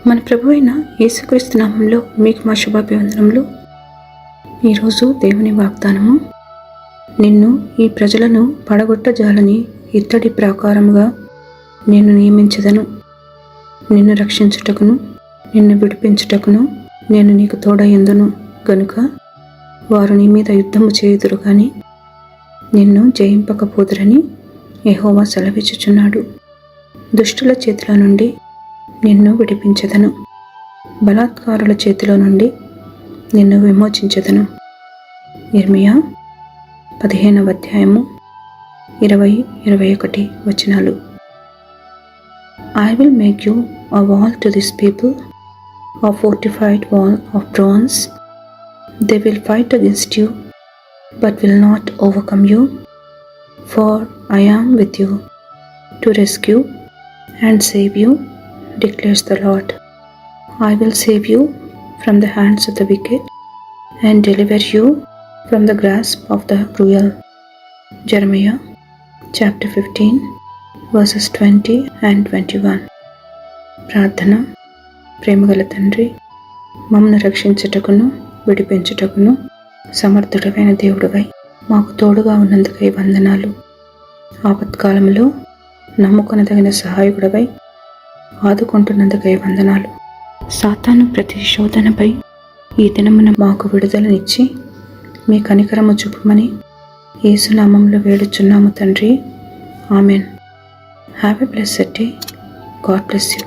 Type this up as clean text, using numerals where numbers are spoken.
మన ప్రభు అయిన యేసుక్రీస్తు నామంలో మీకు మా శుభాభివందనములు. ఈరోజు దేవుని వాగ్దానము, నిన్ను ఈ ప్రజలను పడగొట్టజాలని ఇత్తడి ప్రాకారముగా నేను నియమించదను. నిన్ను రక్షించుటకును నిన్ను విడిపించుటకును నేను నీకు తోడయందును గనుక వారు నీ మీద యుద్ధము చేయుదురు గాని నిన్ను జయింపకపోదురని యెహోవా సెలవిచ్చుచున్నాడు. దుష్టుల చేతిలో నుండి నిన్ను విడిపించెదను, బలాత్కారుల చేతిలో నుండి నిన్ను విమోచించెదను. యిర్మీయా 15వ అధ్యాయము 20-21 వచనాలు. I will make you a wall to this people, a fortified wall of bronze. They will fight against you, but will not overcome you, for I am with you to rescue and save you, declares the Lord. I will save you from the hands of the wicked and deliver you from the grasp of the cruel. Jeremiah chapter 15 verses 20 and 21. ప్రార్థన. ప్రేమగల తండ్రి, మమ్మను రక్షించుటకును విడిపించుటకును సమర్థుడమైన దేవుడివై మాకు తోడుగా ఉన్నందుకై వందనాలు. ఆపత్కాలంలో నమ్ముకొనదగిన సహాయకుడివై ఆదుకుంటున్నందుకై వందనాలు. సాతాను ప్రతి శోధనపై ఈ దినమున మాకు విడుదలనిచ్చి మీ కనికరము చూపమని యేసునామములో వేడుచున్నాము తండ్రి. Amen. Have a blessed day. God bless you.